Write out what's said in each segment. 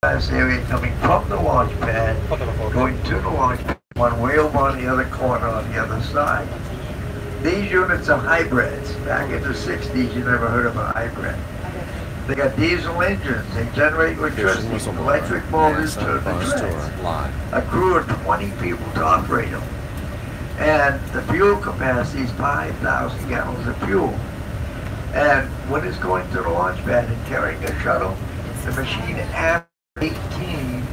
area coming from the launch pad, going to the launch pad, one way over on the other corner on the other side. These units are hybrids. Back in the 60s, you never heard of a hybrid. They got diesel engines. They generate electricity. Electric motors turn the treads. A crew of 20 people to operate them. And the fuel capacity is 5,000 gallons of fuel. And when it's going to the launch pad and carrying a shuttle, the machine averages 18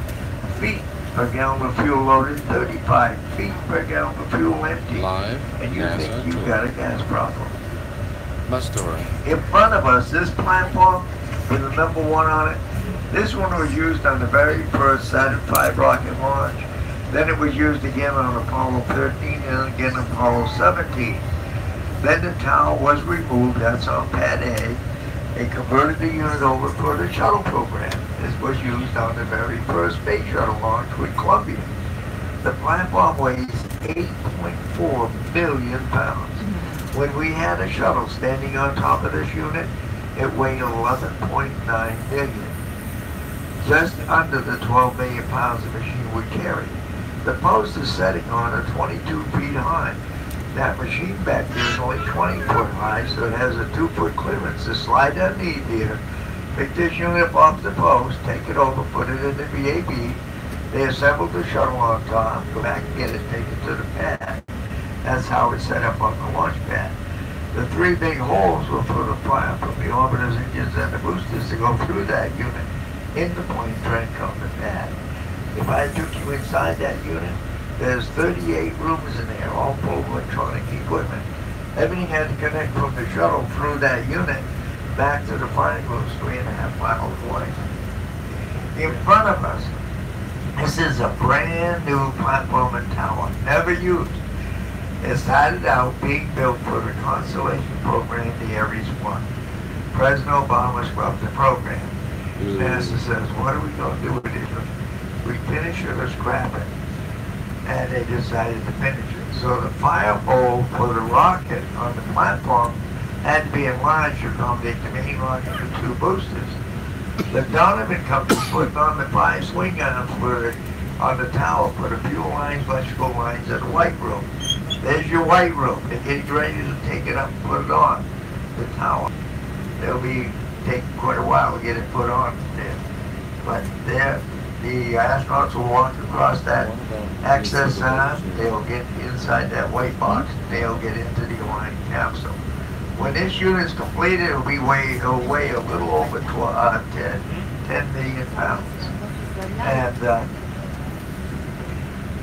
feet per gallon of fuel loaded, 35 feet per gallon of fuel empty. And you think you've got a gas problem. In front of us, this platform with the number 1 on it, this one was used on the very first Saturn V rocket launch. Then it was used again on Apollo 13 and again on Apollo 17. Then the tower was removed, that's on pad A. They converted the unit over for the shuttle program. This was used on the very first space shuttle launch with Columbia. The platform weighs 8.4 million pounds. When we had a shuttle standing on top of this unit, it weighed 11.9 million. Just under the 12 million pounds the machine would carry. The post is setting on a 22 feet high. That machine back there is only 20 foot high, so it has a 2-foot clearance to slide underneath here, pick this unit up off the post, take it over, put it in the VAB. They assemble the shuttle on top, go back and get it, take it to the pad. That's how it's set up on the launch pad. The 3 big holes were for the fire from the orbiters, engines, and the boosters to go through that unit in the plane trunk on the pad. If I took you inside that unit, there's 38 rooms in there, all full of electronic equipment. Everything had to connect from the shuttle through that unit back to the flying rooms 3.5 miles away. In front of us, this is a brand new platform and tower, never used. It started out being built for the Constellation program, the Ares 1. President Obama scrubbed the program. NASA says, what are we going to do with it? We finish it or scrap it. And they decided to finish it. So the fire bowl for the rocket on the platform had to be enlarged to accommodate the main rocket and the 2 boosters. The Donovan company put on the 5 swing arms on the tower for the fuel lines, electrical lines, and the white room. There's your white room. They're getting ready to take it up and put it on the tower. It'll be taking quite a while to get it put on there. But there, the astronauts will walk across that access arm. They'll get inside that white box. They'll get into the Orion capsule. When this unit is completed, it'll weigh a little over 10 million pounds. And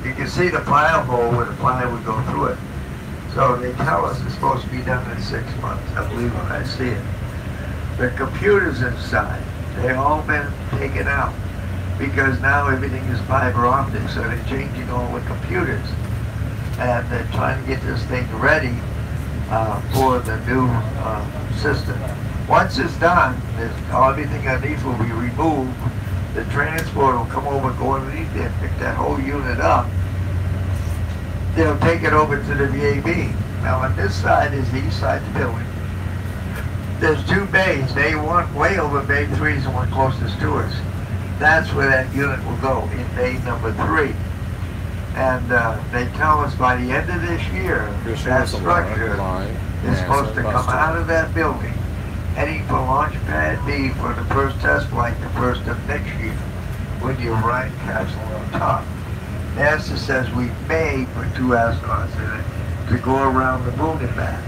you can see the fire hole where the fire would go through it. So they tell us it's supposed to be done in 6 months. I believe when I see it. The computers inside, they've all been taken out because now everything is fiber optic, so they're changing all the computers. And they're trying to get this thing ready for the new system. Once it's done, everything underneath will be removed. The transport will come over, go underneath there, pick that whole unit up. They'll take it over to the VAB. Now on this side is the east side of the building. There's 2 bays. Bay 1 way over Bay 3 is the one closest to us. That's where that unit will go, in Bay number 3. And they tell us by the end of this year, that structure is supposed to come out of that building, heading for Launch Pad B for the first test flight, the first of next year, with the Orion capsule on top. NASA says we may put 2 astronauts in it to go around the moon and back.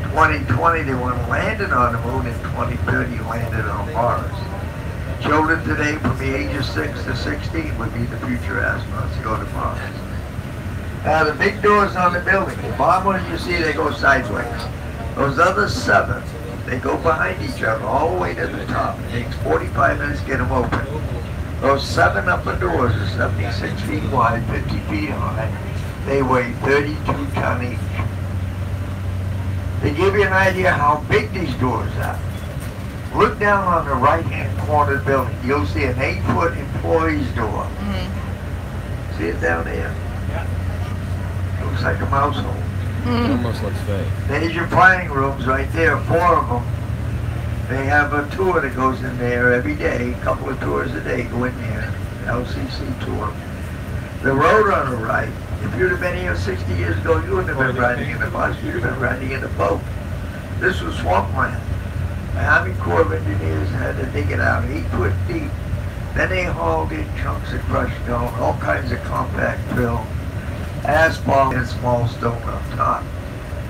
2020 they want to land it on the moon, and 2030 land it on Mars. Children today from the age of 6 to 16 would be the future astronauts to go to Mars. Now the big doors on the building, the bottom ones you see, they go sideways. Those other 7, they go behind each other all the way to the top. It takes 45 minutes to get them open. Those 7 upper doors are 76 feet wide, 50 feet high. They weigh 32 tons each. To give you an idea how big these doors are, look down on the right-hand corner of the building. You'll see an 8-foot employee's door. See it down there? Yeah. Looks like a mouse hole. It almost looks fake. There's your flying rooms right there, 4 of them. They have a tour that goes in there every day, a couple of tours a day go in there, LCC tour. The road on the right, if you'd have been here 60 years ago, you wouldn't have been riding in the bus, you'd have been riding in the boat. This was swampland. The Army Corps of Engineers had to dig it out 8 foot deep. Then they hauled in chunks of crushed stone, all kinds of compact fill, asphalt, and small stone on top.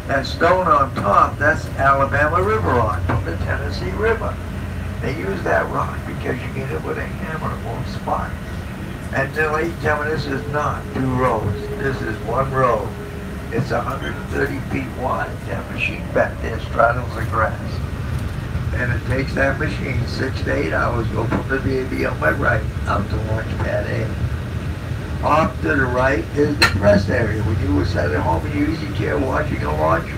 That stone on top, that's Alabama River rock from the Tennessee River. They use that rock because you get it with a hammer, it won't spot. And ladies and gentlemen, this is not 2 roads. This is 1 road. It's 130 feet wide. That machine back there straddles the grass. And it takes that machine 6 to 8 hours to go from the VAB on my right out to launch pad A. Off to the right is the press area. When you were sat at home in your easy chair watching a launch,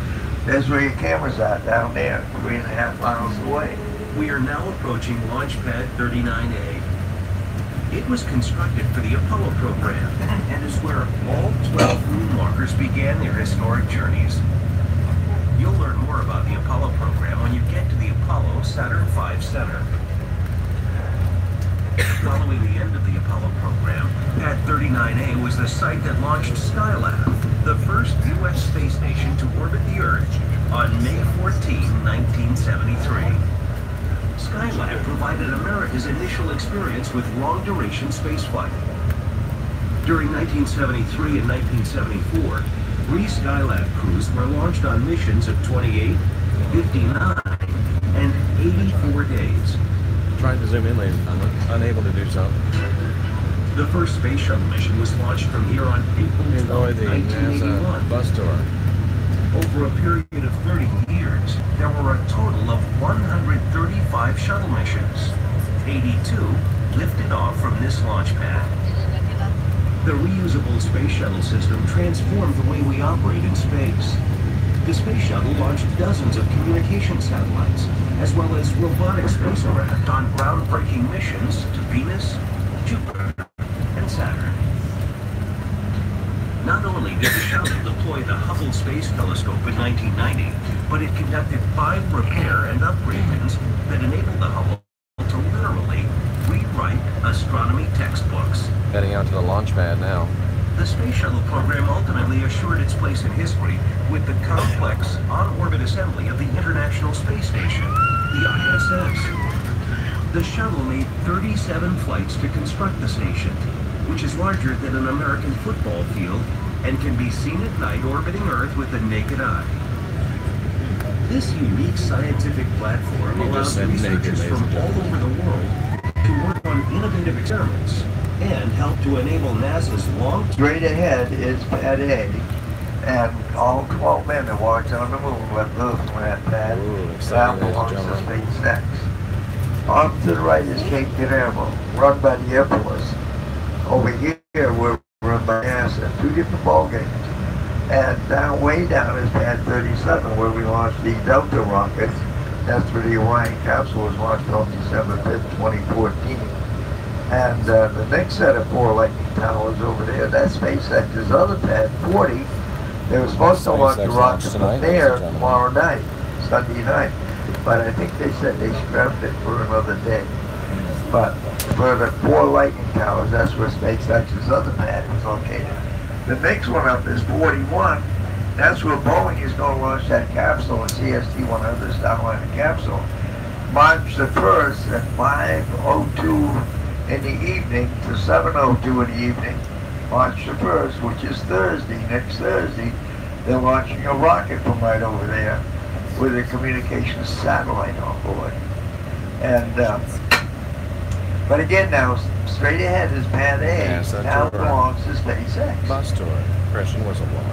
that's where your cameras are, down there, 3.5 miles away. We are now approaching Launch Pad 39A. It was constructed for the Apollo program and is where all 12 moonwalkers began their historic journeys. You'll learn more about the Apollo program when you get to the Apollo Saturn V Center. Following the end of the Apollo program, Pad 39A was the site that launched Skylab, the first U.S. space station to orbit the Earth, on May 14, 1973. Skylab provided America's initial experience with long-duration spaceflight. During 1973 and 1974, 3 Skylab crews were launched on missions of 28, 59, and 84 days. Trying to zoom in, ladies and gentlemen. Unable to do so. The first space shuttle mission was launched from here on April 12, 1981. Bus tour. Over a period of 30 years, there were a total of 135 shuttle missions. 82 lifted off from this launch pad. The reusable space shuttle system transformed the way we operate in space. The space shuttle launched dozens of communication satellites, as well as robotic spacecraft on groundbreaking missions to Venus, Jupiter, and Saturn. Not only did the shuttle deploy the Hubble Space Telescope in 1990, but it conducted 5 repair and upgrade missions that enabled the Hubble to literally rewrite astronomy textbooks. Heading out to the launch pad now. The Space Shuttle program ultimately assured its place in history with the complex on-orbit assembly of the International Space Station, the ISS. The shuttle made 37 flights to construct the station, which is larger than an American football field and can be seen at night orbiting Earth with the naked eye. This unique scientific platform allows researchers from all over the world to work on innovative experiments and help to enable NASA's long... Straight ahead is Pad A, and all 12 men that walked on the moon left those from that pad. Now belongs to SpaceX. Off to the right is Cape Canaveral, run by the Air Force. Over here, we're run by NASA, 2 different ball games. And way down is Pad 37, where we launched the Delta rockets. That's where the Orion capsule was launched on December 5th, 2014. And the next set of 4 Lightning towers over there, that's SpaceX's other pad, 40. They were supposed to launch the rocket from there tomorrow night, Sunday night. But I think they said they scrapped it for another day. But for the 4 Lightning towers, that's where SpaceX's other pad is located. The next one up is 41. That's where Boeing is going to launch that capsule, a CST-100 Starliner capsule. March the 1st at 5:02 in the evening to 7:02 in the evening. March the 1st, which is Thursday, next Thursday, they're launching a rocket from right over there with a communications satellite on board. And but again now, straight ahead is Pad A. Now belongs to SpaceX. Bus tour. Christian whistleblower.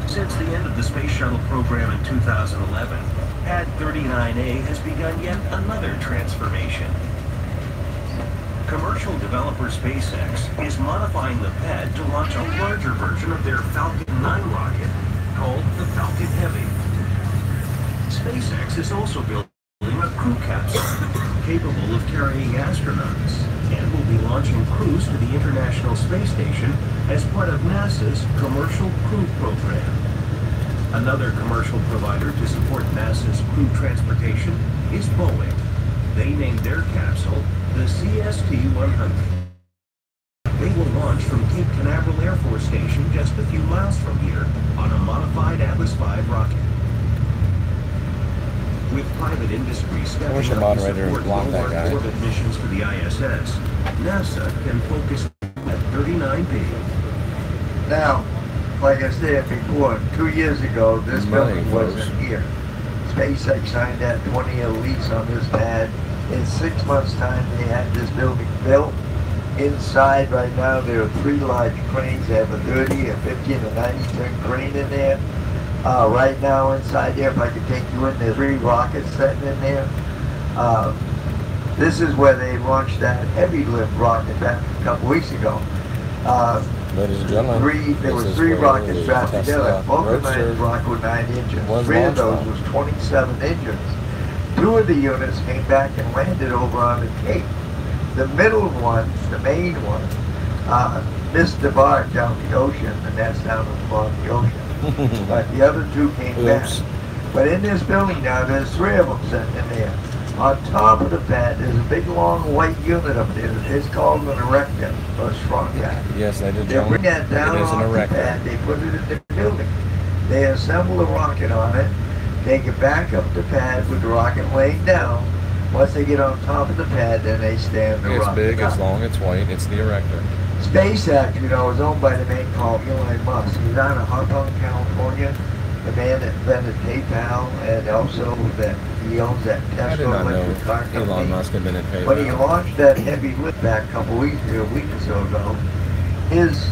Since the end of the Space Shuttle program in 2011, Pad 39A has begun yet another transformation. Commercial developer SpaceX is modifying the pad to launch a larger version of their Falcon 9 rocket called the Falcon Heavy. SpaceX is also building a crew capsule capable of carrying astronauts and will be launching crews to the International Space Station as part of NASA's Commercial Crew Program. Another commercial provider to support NASA's crew transportation is Boeing. They named their capsule the CST-100. They will launch from Cape Canaveral Air Force Station just a few miles from here on a modified Atlas V rocket. With private industry stepping wish the up to moderator support blocked that guy. low-Earth orbit missions for the ISS, NASA can focus at 39B. Now, like I said before, 2 years ago, this Money, building folks. wasn't here. SpaceX signed that 20-year lease on this pad. In 6 months' time, they had this building built. Inside, right now, there are 3 large cranes. They have a 30, a 50, and a 90-ton crane in there. Right now, inside there, if I could take you in, there's 3 rockets sitting in there. This is where they launched that heavy lift rocket back a couple weeks ago. Ladies and gentlemen, There this were is 3 where rockets the strapped Tesla together. Both Roadster rocket were 9 engines. was 3 of launched those from. was 27 engines. 2 of the units came back and landed over on the Cape. The middle one, the main one, missed the barge down the ocean, and that's down at the bottom of the ocean. But the other 2 came back. Oops. But in this building now, there's 3 of them sitting in there. On top of the pad, there's a big long white unit up there. It's called an erector, or a strong pad. Yes, they did, They gentlemen. bring that down It is an off the erector. pad, they put it in the building. They assemble a rocket on it, they get back up the pad with the rocket laying down. Once they get on top of the pad, then they stand the It's rocket big, up. it's long, it's white. It's the erector. SpaceX, you know, is owned by the man called Elon Musk. He's out of Hong Kong, California. The man that invented PayPal, and also that he owns that I did Tesla not electric car know Elon company. Musk had been at When he PayPal. launched that heavy lift back a couple weeks ago, a week or so ago, his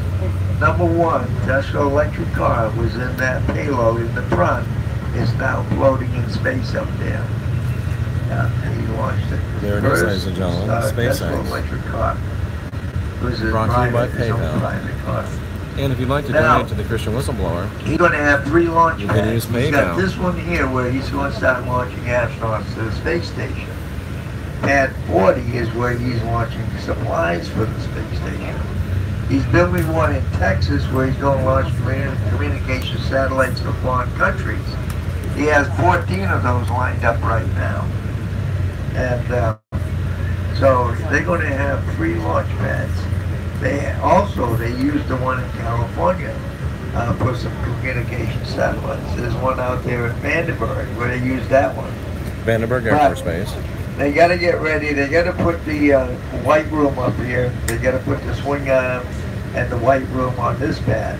#1 Tesla electric car was in that payload in the front. Is now floating in space up there. He launched it. There it is, ladies and gentlemen, Tesla SpaceX. electric car. It was his Brought to you by his own PayPal. private car. And if you'd like to Now- donate to the Christian Whistleblower, He's going to have 3 launch You pads. can use He's got PayPal. this one here where he's going to start launching astronauts to the space station. Pad 40 is where he's launching supplies for the space station. He's building one in Texas where he's going to launch communication satellites to foreign countries. He has 14 of those lined up right now. And so they're going to have 3 launch pads. They used the one in California for some communication satellites. There's one out there at Vandenberg where they use that one. Vandenberg Air Force Base. They got to get ready. They got to put the white room up here. They got to put the swing arm and the white room on this pad.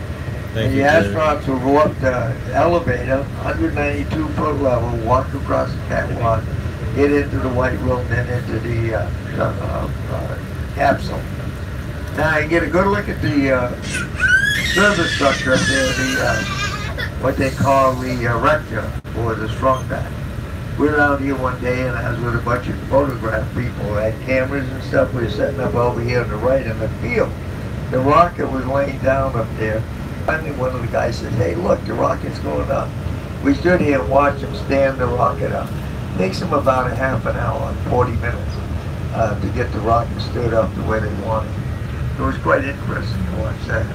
Thank And you, the Jerry. astronauts will go up the elevator, 192-foot level, walk across the catwalk, get into the white room, then into the capsule. Now you get a good look at the service structure up there, what they call the erector, or the strong pad. We were out here one day and I was with a bunch of photograph people who had cameras and stuff. We were setting up over here on the right in the field. The rocket was laying down up there. Finally one of the guys said, "Hey, look, the rocket's going up." We stood here and watched them stand the rocket up. It takes them about a half an hour, 40 minutes, to get the rocket stood up the way they want it. It was quite interesting to watch that.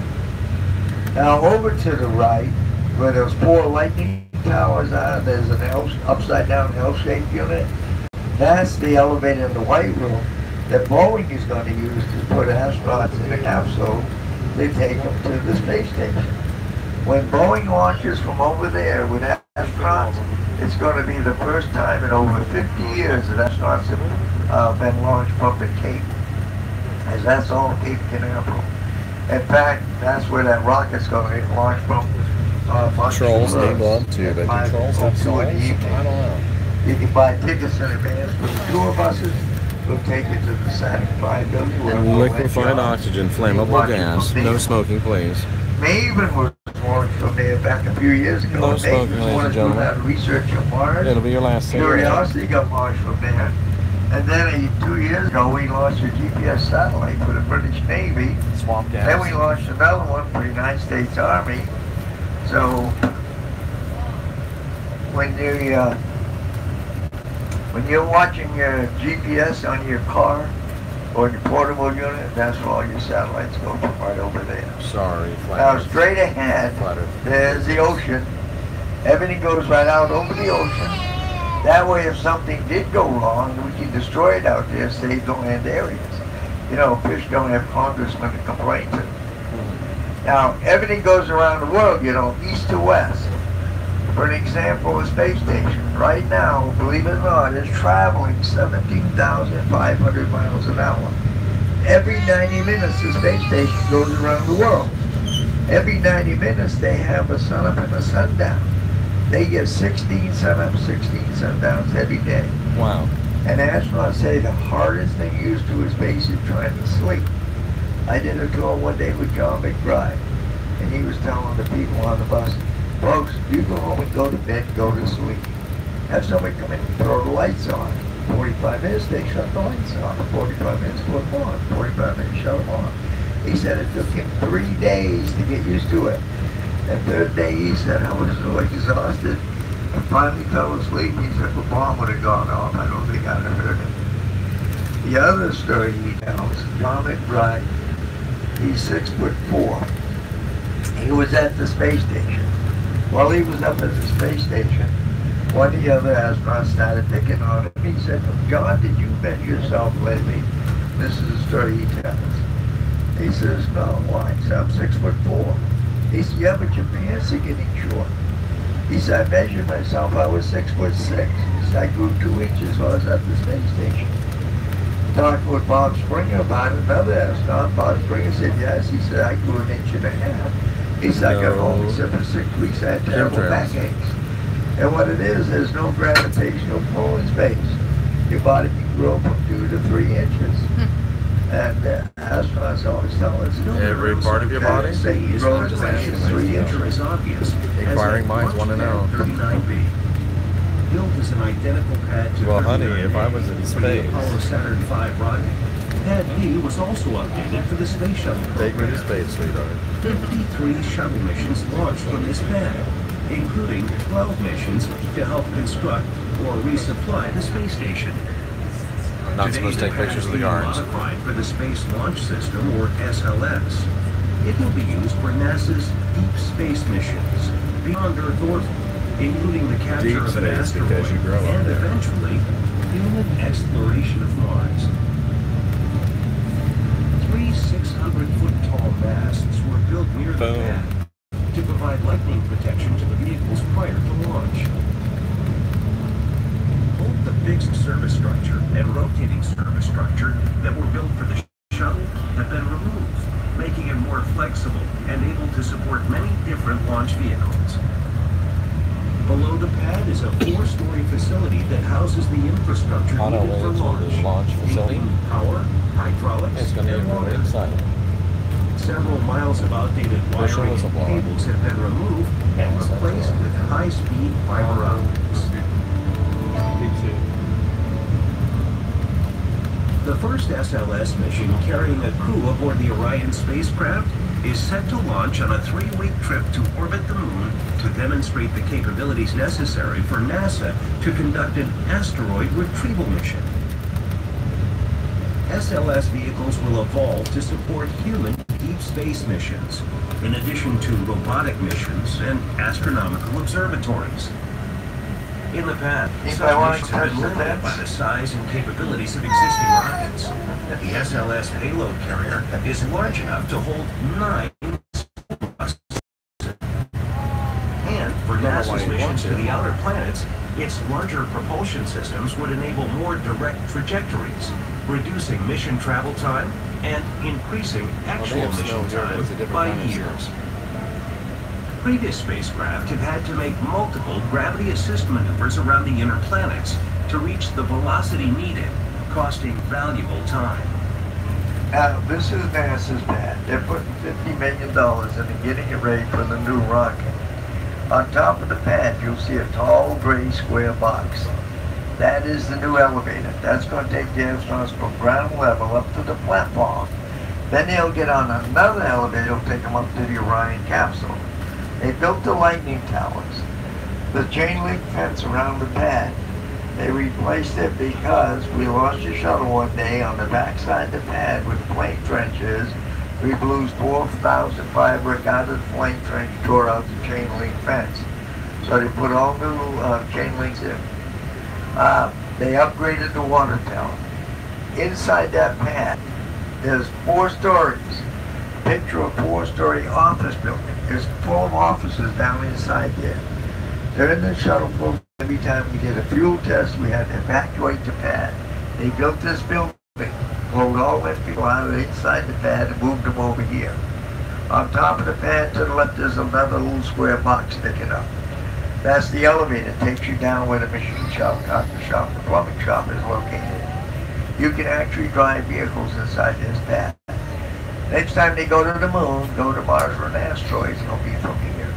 Now over to the right, where those 4 lightning towers are, there's an upside down L-shaped unit. That's the elevator in the white room that Boeing is going to use to put astronauts in a capsule to take them to the space station. When Boeing launches from over there with astronauts, it's going to be the first time in over 50 years that astronauts have been launched from the Cape, as that's all Cape Canaveral. In fact, that's where that rocket's going to get launched from. Trolls, they love to, but do trolls have souls? I don't know. You can buy tickets in advance for the tour buses. We'll take you to the Saturday Pride building. where we'll let Liquefied you out. oxygen, flammable gas, no smoking, please. Maven was launched from there back a few years ago. No smoking, Maven ladies wanted and to do gentlemen. that research on Mars. It'll be your last cigarette. Curiosity got launched from there. And then 2 years ago, we launched a GPS satellite for the British Navy. Swamp gas. Then we launched another one for the United States Army. So when you're watching your GPS on your car or your portable unit, that's where all your satellites go from, right over there. Sorry, Now flat. straight ahead, Flat Earth. there's the ocean. Everything goes right out over the ocean. That way, if something did go wrong, we can destroy it out there, save the land areas. You know, fish don't have congressmen to complain to. Now, everything goes around the world, you know, east to west. For an example, a space station, right now, believe it or not, is traveling 17,500 miles an hour. Every 90 minutes, the space station goes around the world. Every 90 minutes, they have a sunup and a sundown. They get 16 sunups, 16 sundowns every day. Wow. And astronauts say the hardest thing used to is basically trying to sleep. I did a tour one day with John McBride, and he was telling the people on the bus, folks, you go home and go to bed, go to sleep. Have somebody come in and throw the lights on. 45 minutes, they shut the lights off. 45 minutes, put them on. 45 minutes, shut them off. He said it took him 3 days to get used to it. And third day, he said, I was so exhausted. I finally fell asleep. He said, the bomb would have gone off. I don't think I'd have heard it. The other story he tells, John McBride, he's 6'4". He was at the space station. While he was up at the space station, one of the other astronauts started picking on him. He said, John, did you bend yourself lately? This is the story he tells. He says, no, why? He said, I'm 6'4". He said, yeah, but your pants are getting short. He said, I measured myself, I was 6'6". He said, I grew 2 inches while I was at the space station. Talked with Bob Springer about it, another astronaut. Bob Springer said, yes. He said, I grew 1.5 inches. He said, I got home, he said, for 6 weeks I had terrible backaches. And what it is, there's no gravitational pull in space. Your body can grow from 2 to 3 inches. And astronauts always tell us, every part of your body say he grows as much as 3 inches. Inquiring minds want to know. 39B. Built as an identical pad to Well, honey, if I was in for the space, Apollo Saturn V rocket, Pad B was also updated for the space shuttle take me program. to space, sweetheart. 53 shuttle missions launched from this pad, including 12 missions to help construct or resupply the space station. Not Today, supposed to take the pad pictures is of the being guards. modified for the Space Launch System, or SLS. It will be used for NASA's deep space missions beyond Earth orbit, including the capture Deep of an space asteroid because you grow up and there. eventually human exploration of Mars. 3 600-foot-tall masts were built near the Boom. pad to provide lightning protection to the vehicles prior to launch. Both the fixed service structure and rotating service structure that were built for the shuttle have been removed, making it more flexible and able to support many different launch vehicles. Below the pad is a 4-story facility that houses the infrastructure On our needed for way to launch, the launch facility. including power, hydraulics, It's going to and be water. inside. Several miles of outdated Bushel wiring is a and block. cables have been removed and replaced with high-speed fiber optics. The first SLS mission carrying a crew aboard the Orion spacecraft is set to launch on a 3-week trip to orbit the moon to demonstrate the capabilities necessary for NASA to conduct an asteroid retrieval mission. SLS vehicles will evolve to support human deep space missions, in addition to robotic missions and astronomical observatories. In the past, If such I want missions to have touch been the limited fence. by the size and capabilities of existing rockets. The SLS payload carrier is large enough to hold 9 astronauts. And for NASA's missions to the outer planets, its larger propulsion systems would enable more direct trajectories, reducing mission travel time and increasing actual have snow mission here, but it's a time different by kind of years. Previous spacecraft have had to make multiple gravity assist maneuvers around the inner planets to reach the velocity needed, costing valuable time. Now, this is NASA's pad. They're putting $50 million into getting it ready for the new rocket. On top of the pad, you'll see a tall gray square box. That is the new elevator. That's going to take the astronauts from ground level up to the platform. Then they'll get on another elevator that'll take them up to the Orion capsule. They built the lightning towers, the chain link fence around the pad. They replaced it because we launched a shuttle one day on the backside of the pad with flame trenches. We blew 4,000 fiber out of the flame trench, tore out the chain link fence. So they put all new chain links in. They upgraded the water tower. Inside that pad, there's 4 stories. Picture a 4-story office building. There's 12 offices down inside there. During the shuttle program, every time we did a fuel test, we had to evacuate the pad. They built this building, pulled all the people out of inside the pad and moved them over here. On top of the pad to the left, there's another little square box sticking up. That's the elevator. It takes you down where the machine shop, cotton shop, the plumbing shop is located. You can actually drive vehicles inside this pad. Next time they go to the moon, go to Mars or an asteroid, it'll be from here.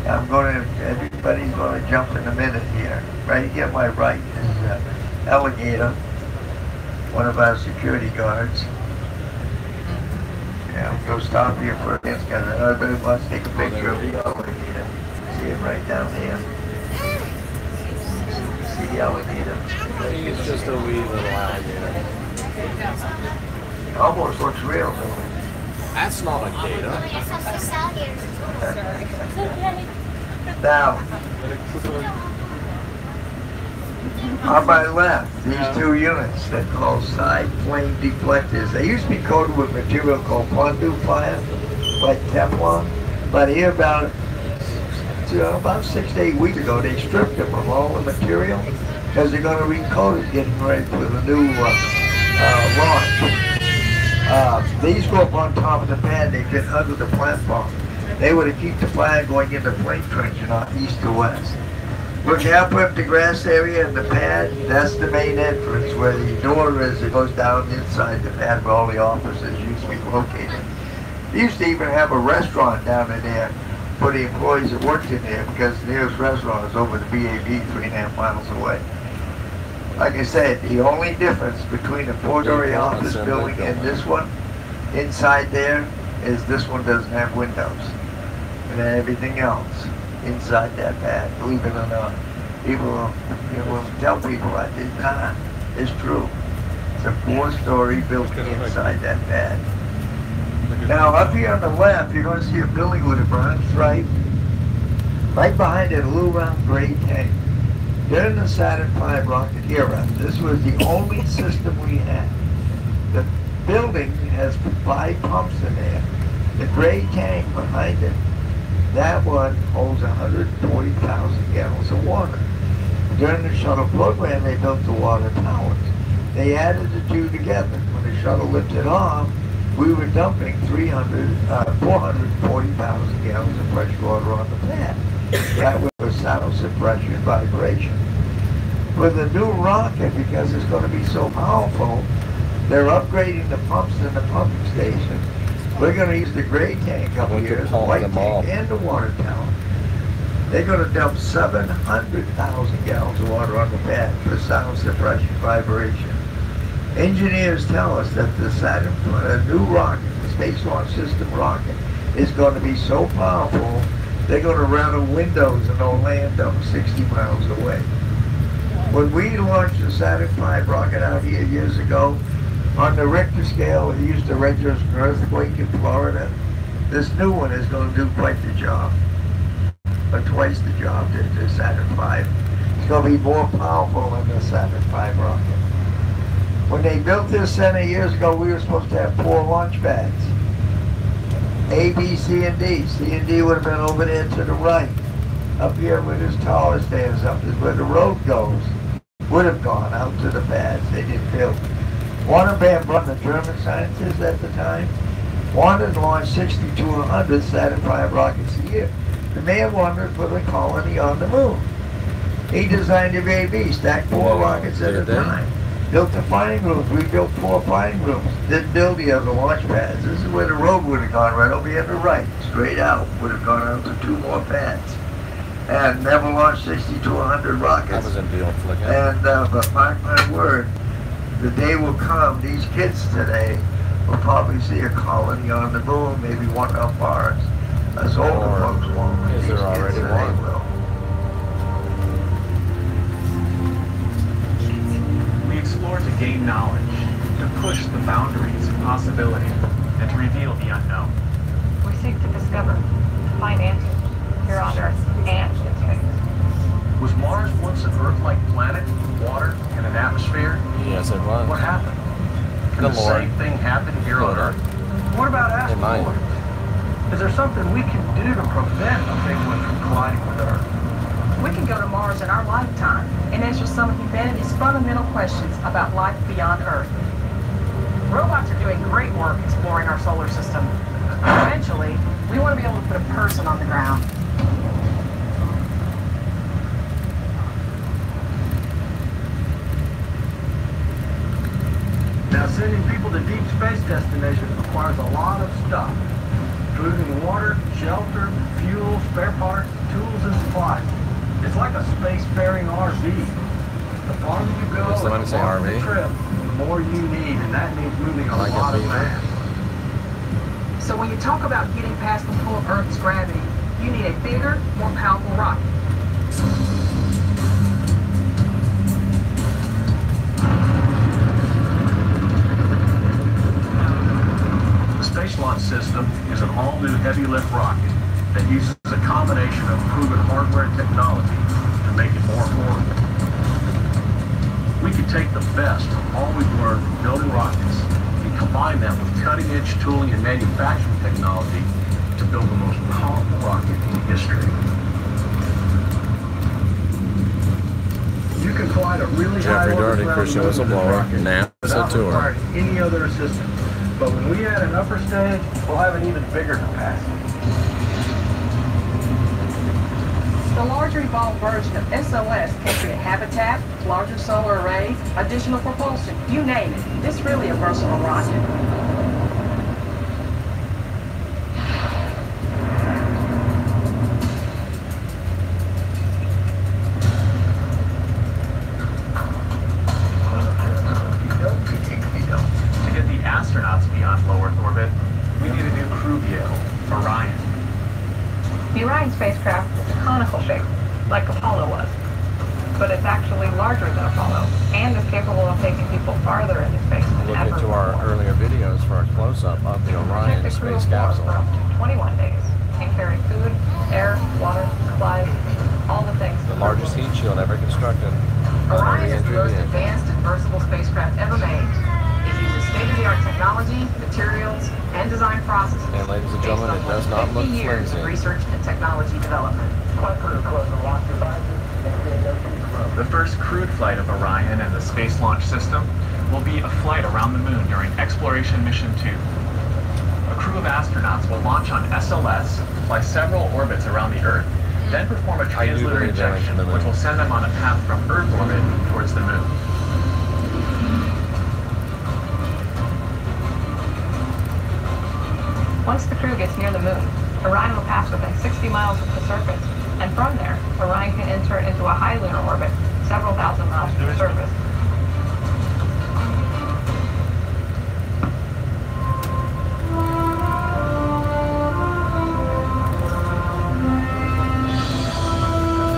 Everybody's going to jump in a minute here. Right here on my right is Alligator, one of our security guards. Yeah, we'll go stop here for a minute. Everybody wants to take a picture of the alligator. See it right down there. See the alligator. He's just a wee little alligator. Almost looks real, though. That's not a gator. Now, on my left, these 2 units that call side flame deflectors. They used to be coated with material called fondue fire, like Teflon. But here about 6 to 8 weeks ago, they stripped them of all the material because they're going to recoat it, getting ready for the new launch. These go up on top of the pad. They fit under the platform. They were to keep the fire going into plane trench and not east to west. Look up at the grass area and the pad. That's the main entrance where the door is. It goes down inside the pad where all the offices used to be located. They used to even have a restaurant down in there for the employees that worked in there because the nearest restaurant is over the BAB 3.5 miles away. Like I said, the only difference between a 4-story office building and this one, inside there, is this one doesn't have windows. And then everything else inside that pad, believe it or not. People will tell people that it's true. It's a 4-story building inside that pad. Now up here on the left, you're going to see a building with a brown stripe. Right behind it, a little round gray tank. During the Saturn V rocket era, this was the only system we had. The building has 5 pumps in there. The gray tank behind it, that one holds 140,000 gallons of water. During the shuttle program, they built the water towers. They added the 2 together. When the shuttle lifted off, we were dumping 440,000 gallons of fresh water on the pad. That was sound suppression, vibration. With the new rocket, because it's going to be so powerful, they're upgrading the pumps in the pumping station. We're going to use the gray tank up here, the white tank, and the water tower. They're going to dump 700,000 gallons of water on the pad for sound suppression, vibration. Engineers tell us that the Saturn, new rocket, the Space Launch System rocket, is going to be so powerful, they're going to run a Windows in Orlando, 60 miles away. When we launched the Saturn V rocket out here years ago, on the Richter scale, it used to register an earthquake in Florida. This new one is going to do quite the job, but twice the job that the Saturn V. It's going to be more powerful than the Saturn V rocket. When they built this center years ago, we were supposed to have 4 launch pads. A, B, C, and D. C and D would have been over there to the right. Up here where this tower stands up is where the road goes. Would have gone out to the pads. They didn't build. Warner Van Braun, the German scientist at the time, wanted to launch 60 to 100 Saturn V rockets a year. The man wanted to put a colony on the moon. He designed a VAB, stacked 4 rockets at a time. Built the flying rooms. We built 4 flying rooms. Didn't build the other launch pads. This is where the road would have gone, right over here to the right. Straight out. Would have gone out to 2 more pads. And never launched 60 to 100 rockets. That was in deal flick. And, but mark my word, the day will come, these kids today will probably see a colony on the moon, maybe one on Mars. Us older folks won't. Is there already one? Will. We explore to gain knowledge, to push the boundaries of possibility, and to reveal the unknown. We seek to discover, to find answers here on Earth and contains. Was Mars once an Earth-like planet with water and an atmosphere? Yes, it was. What happened? Can the Lord. same thing happen here on Earth? What about It might. asteroids? Is there something we can do to prevent a big one from colliding with Earth? We can go to Mars in our lifetime and answer some of humanity's fundamental questions about life beyond Earth. Robots are doing great work exploring our solar system. Eventually, we want to be able to put a person on the ground. Now, sending people to deep space destinations requires a lot of stuff. Food and water, shelter, fuel, spare parts, tools, and supplies. It's like a spacefaring RV. The farther you go, What's the one the to say longer RV? the trip, the more you need, and that means moving a I like lot that of beaver. mass. So when you talk about getting past the pull of Earth's gravity, you need a bigger, more powerful rocket. The Space Launch System is an all-new heavy-lift rocket that uses a combination of proven hardware and technology to make it more affordable. We could take the best of all we've learned from building rockets and combine them with cutting-edge tooling and manufacturing technology to build the most powerful rocket in history. You can fly to really Jeffrey high orbits Doherty, around Christian the moon with this whistleblower, rocket NASA without tour. requiring any other assistance. But when we add an upper stage, we'll have an even bigger capacity. The larger evolved version of SOS can create habitat, larger solar arrays, additional propulsion, you name it. It's really a versatile rocket. To get the astronauts beyond low Earth orbit, we need a new crew vehicle, Orion. The Orion spacecraft is a conical shape, like Apollo was. But it's actually larger than Apollo, and is capable of taking people farther into space than Look ever into our before. earlier videos for a close-up of the Orion Protect the crew space of Mars capsule. for up to 21 days, and carry food, air, water, supplies, all the things. The largest heat shield ever constructed. Orion is the most Re-entry advanced and versatile spacecraft ever made. It uses state-of-the-art technology, materials, and design processes. And ladies and based gentlemen, on it more does than not 50 look years of flimsy. research and technology development. The first crewed flight of Orion and the Space Launch System will be a flight around the moon during Exploration Mission 2. A crew of astronauts will launch on SLS, fly several orbits around the Earth, then perform a I do translator believe they're injection, into the which moon. will send them on a path from Earth orbit towards the moon. Once the crew gets near the moon, Orion will pass within 60 miles of the surface, and from there, Orion can enter into a high lunar orbit, several thousand miles from the surface.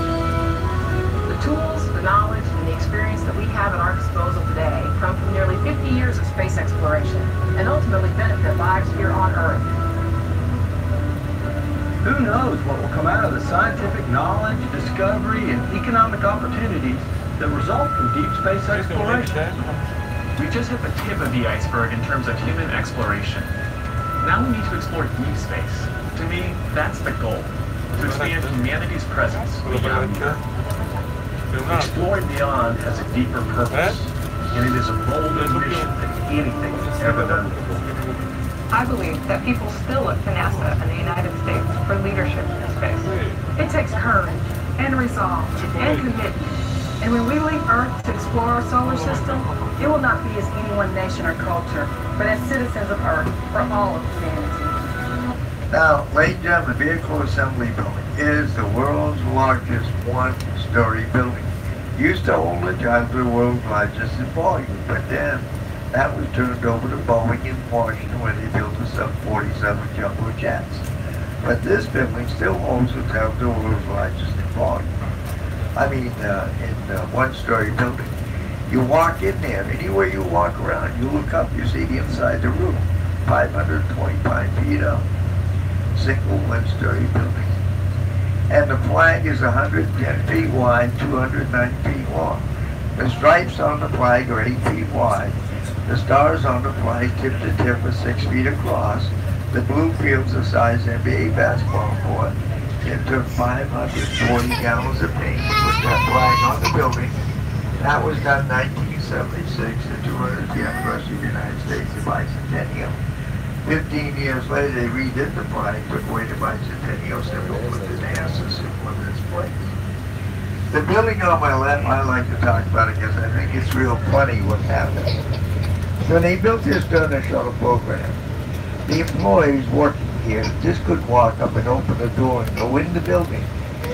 The tools, the knowledge, and the experience that we have at our disposal today come from nearly 50 years of space exploration and ultimately benefit lives here on Earth. Who knows what will come out of the scientific knowledge, discovery, and economic opportunities that result from deep space exploration. We just hit the tip of the iceberg in terms of human exploration. Now we need to explore deep space. To me, that's the goal. To expand humanity's presence beyond Earth. Exploring beyond has a deeper purpose, and it is a bolder mission than anything that's ever done before. I believe that people still look to NASA and the United States for leadership in space. It takes courage and resolve and commitment. And when we leave Earth to explore our solar system, it will not be as any one nation or culture, but as citizens of Earth for all of humanity. Now, ladies and gentlemen, the Vehicle Assembly Building is the world's largest one-story building. Used to hold the job of the world's largest in volume, but then that was turned over to Boeing in Washington when they built the 747 jumbo jets. But this building still holds the title of the world's largest in volume. I mean, in one-story building. You walk in there, anywhere you walk around, you look up, you see the inside the room, 525 feet up. Single one-story building. And the flag is 110 feet wide, 290 feet long. The stripes on the flag are 8 feet wide. The stars on the flag tip to tip are 6 feet across. The blue field's the size NBA basketball court. It took 540 gallons of paint to put that flag on the building. That was done 1976, the 200th anniversary of the United States bicentennial. 15 years later, they redid the flag, took away the bicentennial symbol, put the NASA symbol in its place. The building on my left, I like to talk about it because I think it's real funny what happened. So they built this during the shuttle program. The employees working here just couldn't walk up and open the door and go in the building.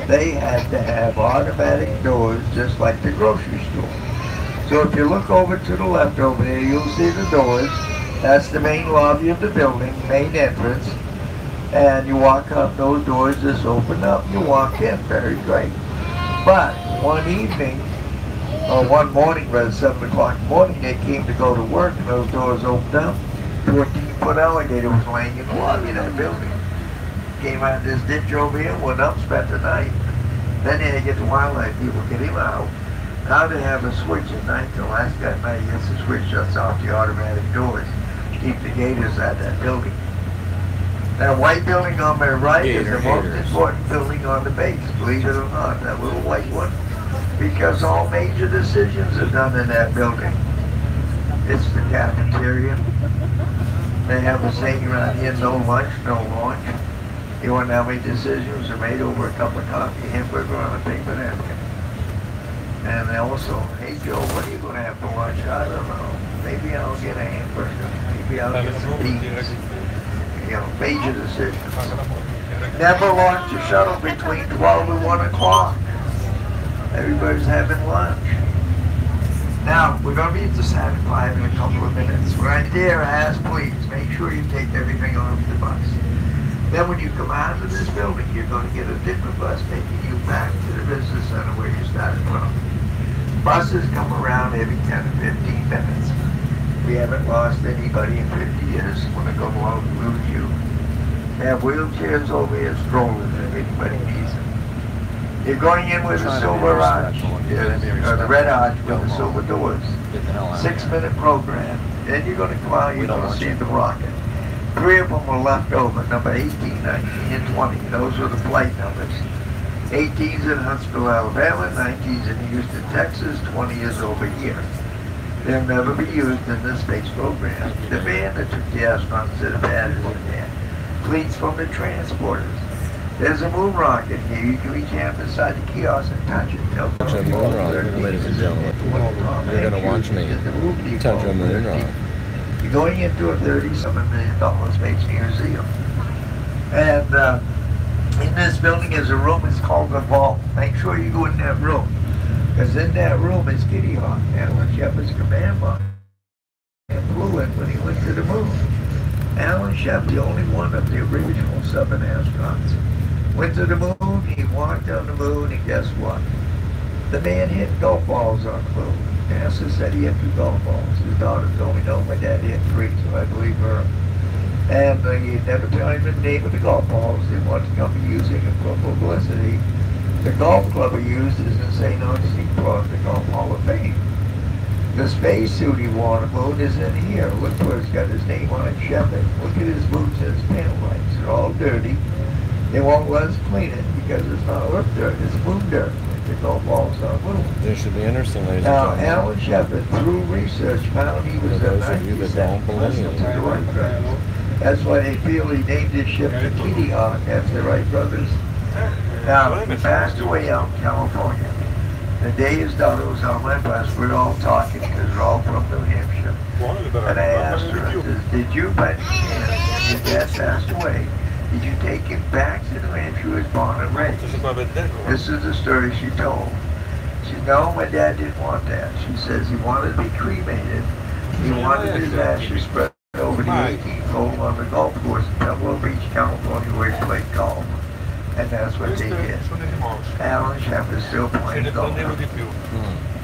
They had to have automatic doors just like the grocery store. So if you look over to the left over there, you'll see the doors. That's the main lobby of the building, main entrance. And you walk up, those doors just open up, you walk in, very great. But one evening, or one morning, rather 7 o'clock in the morning, they came to go to work and those doors opened up. 14-foot alligator was laying in the lobby of that building. Came out of this ditch over here, went up, spent the night. Then they had to get the wildlife people, get him out. Now they have a switch at night. The last guy at night gets the switch, shuts off the automatic doors. Keep the gators out of that building. That white building on my right is the most important building on the base, believe it or not, that little white one. Because all major decisions are done in that building. It's the cafeteria. They have a saying around here, no lunch, no launch. You want to know how many decisions are made over a cup of coffee, hamburger on a paper napkin. And they also, hey Joe, what are you going to have for lunch? I don't know. Maybe I'll get a hamburger. Maybe I'll get some beans. You know, major decisions. Never launch a shuttle between 12 and 1 o'clock. Everybody's having lunch. Now, we're going to be at the Saturn 5 in a couple of minutes. Right there, ask please, make sure you take everything off the bus. Then when you come out of this building, you're going to get a different bus taking you back to the business center where you started from. Buses come around every 10 to 15 minutes. We haven't lost anybody in 50 years. When they come along, we lose you. They have wheelchairs over here, strollers, if anybody needs them. You're going in with a silver arch, or the red arch with the silver doors. 6-minute program. Then you're going to come out, you're going to see the rocket. 3 of them were left over, number 18, 19, and 20. Those were the flight numbers. 18's in Huntsville, Alabama, 19's in Houston, Texas, 20 is over here. They'll never be used in the space program. The van that took the astronauts to the pad is in there. Fleets from the transporters. There's a moon rocket here. You can reach out beside the kiosk and touch it. Touch a moon rocket, ladies and gentlemen. You're going to watch me touch a moon rocket. You're going into a $37 million space museum. And in this building is a room, it's called the vault. Make sure you go in that room. Because in that room is Kitty Hawk, Alan Shepard's command model. And flew in when he went to the moon. Alan Shepard, the only one of the original 7 astronauts, went to the moon, he walked on the moon, and guess what? The man hit golf balls on the moon. NASA said he hit 2 golf balls. His daughter told me, no, my dad hit 3, so I believe her. And he never told him the name of the golf balls. They wanted to come using it for publicity. The golf club he used is in St. Augustine Park, the Golf Hall of Fame. The spacesuit he wore on the moon is in here. Look where it's got his name on it, Shepard. Look at his boots and his pant legs. They're all dirty. They won't let us clean it because it's not Earth dirt, it's moon dirt. The golf balls on the moon. This should be interesting, ladies and Now, gentlemen. Alan Shepard, through research, found he was a 97 close to the Wright brothers. That's why they feel he named his ship the Kitty Hawk after the Wright brothers. Now, he passed away out in California. The day his daughter was on my bus, we're all talking because we're all from New Hampshire. And I asked her, did you by any chance, your dad passed away, did you take him back to New Hampshire? He was born and raised. This is the story she told. She said, no, my dad didn't want that. She says he wanted to be cremated. He wanted his ashes spread over the 18th hole on the golf course in Pebble Beach, California, where he played golf. And that's what they did. Alan Shepard is still playing golf.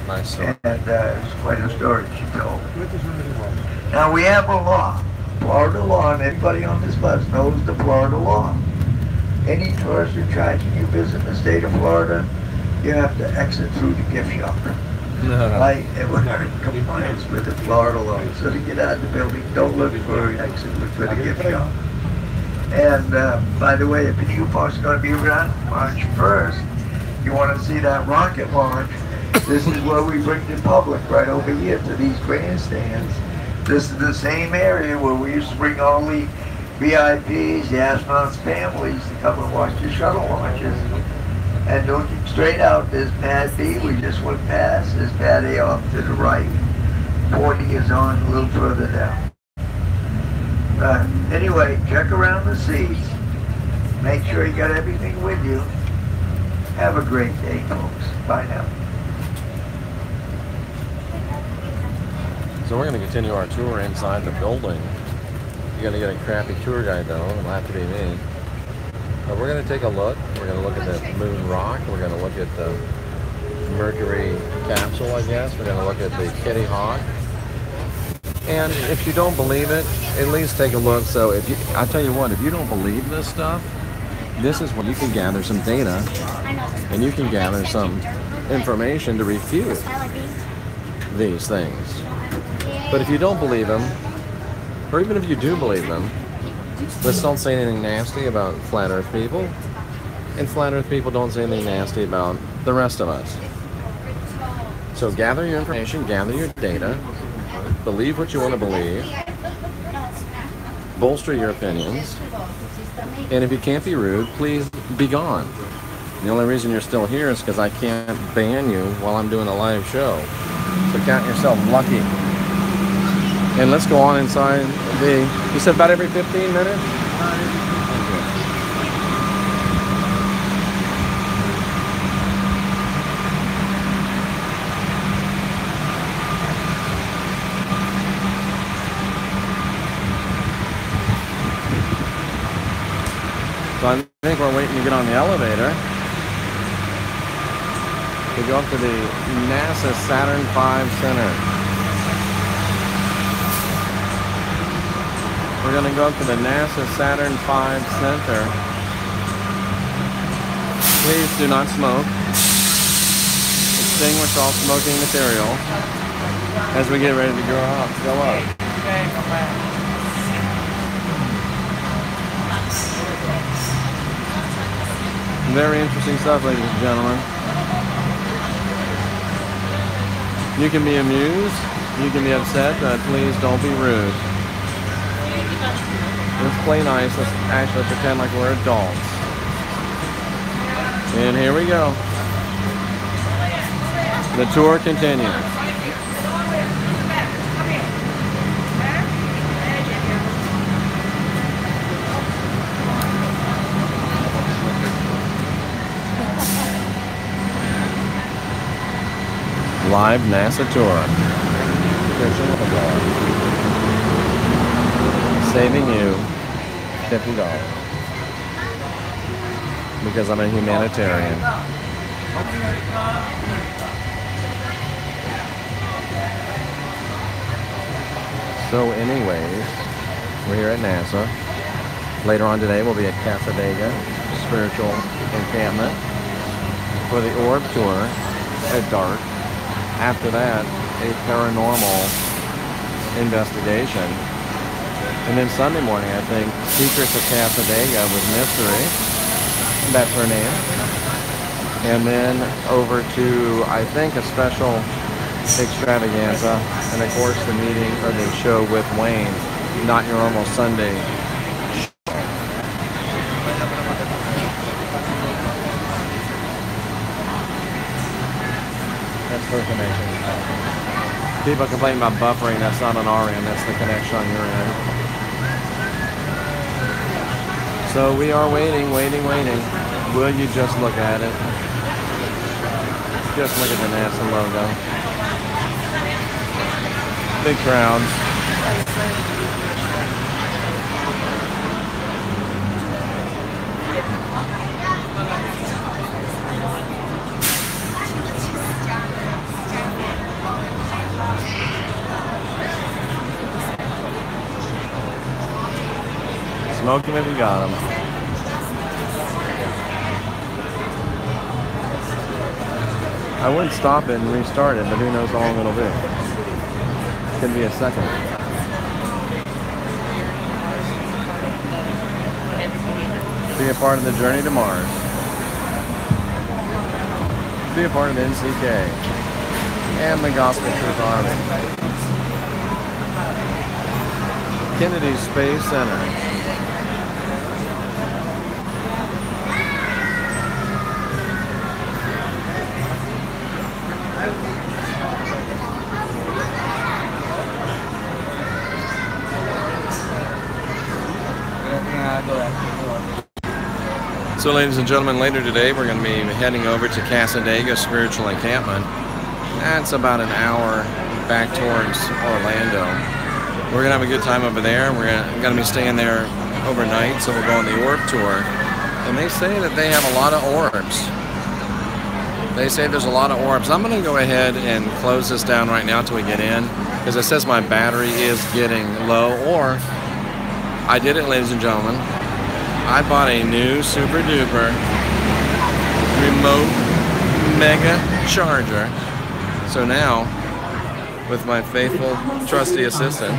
Nice. And it's quite a story she told. Now we have a law, Florida law, and everybody on this bus knows the Florida law. Any tourist who tries to visit the state of Florida, you have to exit through the gift shop. Like, and we're in compliance with the Florida law. So to get out of the building, don't look for an exit, look for the gift shop. And by the way, if you folks are going to be around March 1st, you want to see that rocket launch, this is where we bring the public right over here to these grandstands. This is the same area where we used to bring all the VIPs, the astronauts' families to come and watch the shuttle launches. And looking straight out, there's Pad B, we just went past. There's Pad A off to the right. 40 is on a little further down. Anyway, check around the seats. Make sure you got everything with you. Have a great day, folks. Bye now. So we're going to continue our tour inside the building. You're going to get a crappy tour guide though, it'll have to be me. But we're going to take a look. We're going to look at the moon rock. We're going to look at the Mercury capsule, I guess. We're going to look at the Kitty Hawk. And if you don't believe it, at least take a look. So if you, I'll tell you what, if you don't believe this stuff, this is when you can gather some data and you can gather some information to refute these things. But if you don't believe them, or even if you do believe them, let's don't say anything nasty about flat earth people, and flat earth people don't say anything nasty about the rest of us. So gather your information, gather your data, believe what you want to believe, bolster your opinions, and if you can't be rude, please be gone. The only reason you're still here is because I can't ban you while I'm doing a live show. So count yourself lucky. And let's go on inside the, you said about every 15 minutes? So I think we're waiting to get on the elevator to go up to the NASA Saturn V Center. We're going to go up to the NASA Saturn V Center. Please do not smoke. Extinguish all smoking material as we get ready to go up. Very interesting stuff, ladies and gentlemen. You can be amused, you can be upset, but please don't be rude. Let's play nice. Let's actually pretend like we're adults. And here we go. The tour continues. Live NASA tour. Saving you $50 because I'm a humanitarian. So anyways, we're here at NASA. Later on today we'll be at Casadega Spiritual Encampment for the Orb Tour at dark. After that, a paranormal investigation. And then Sunday morning, I think, Secrets of Casadega with Mystery. That's her name. And then over to, I think, a special extravaganza. And of course, the meeting or the show with Wayne. Not Your Normal Sunday. That's her connection. People complain about buffering. That's not on our end. That's the connection on your end. So we are waiting. Will you just look at it? Just look at the NASA logo. Big crowds. Smoke them if you got them. I would stop it and restart it, but who knows how long it'll be. Could be a second. Be a part of the journey to Mars. Be a part of NCK and the Gospel Truth Army. Kennedy Space Center. So ladies and gentlemen, later today we're going to be heading over to Cassadaga Spiritual Encampment. That's about an hour back towards Orlando. We're going to have a good time over there. We're going to be staying there overnight, so we'll go on the orb tour. And they say that they have a lot of orbs. They say there's a lot of orbs. I'm going to go ahead and close this down right now until we get in, because it says my battery is getting low, or I did it, ladies and gentlemen. I bought a new super duper remote mega charger. So now, with my faithful trusty assistant,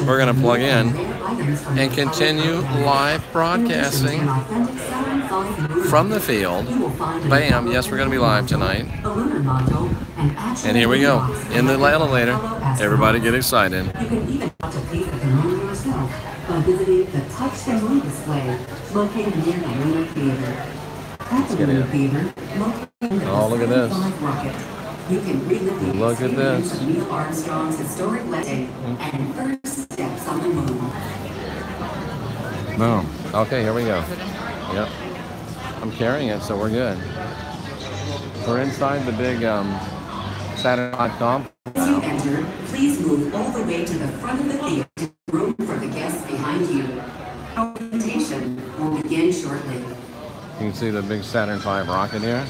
we're going to plug in and continue live broadcasting from the field. Bam, yes, we're going to be live tonight. And here we go, in the elevator. Everybody get excited. You can even watch a piece of the moon yourself by visiting the Touch the Moon display located near the Lunar Theater. At the Lunar Theater, located in the look at this. rocket. You can relive the Look at experience this. of Neil Armstrong's historic landing and first steps on the moon. Boom. Okay, here we go. Yep. I'm carrying it, so we're good. We're inside the big Saturn V complex. As you enter, please move all the way to the front of the theater to room for the guests behind you. Our presentation will begin shortly. You can see the big Saturn V rocket here.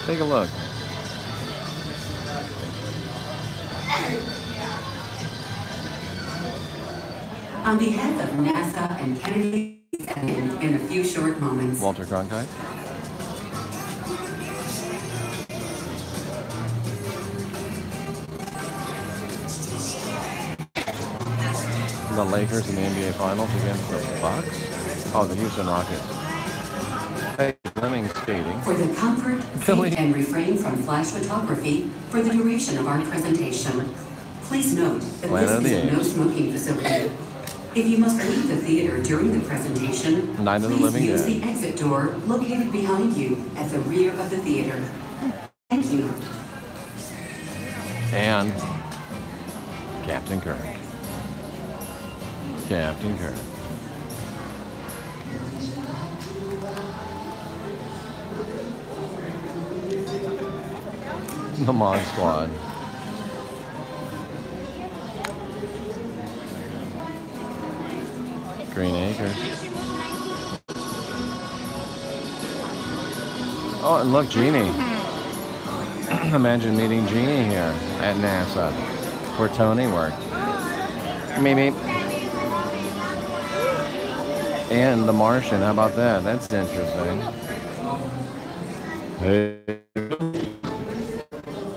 Take a look. On behalf of NASA and Kennedy, in a few short moments. Walter Cronkite. The Lakers in the NBA Finals against the Bucks. Oh, the Houston Rockets. Hey, Fleming skating. For the comfort, Billy. safety, and refrain from flash photography for the duration of our presentation. Please note that Planet of this the is a no Apes. smoking facility. If you must leave the theater during the presentation, Night of the please Living use Dead. the exit door located behind you at the rear of the theater. Thank you. And Captain Kirk. Captain Kirk. The Mod Squad. Green Acres. Oh, and look, Jeannie. Imagine meeting Jeannie here at NASA, where Tony worked. Meep, meep. And The Martian, how about that? That's interesting. Hey.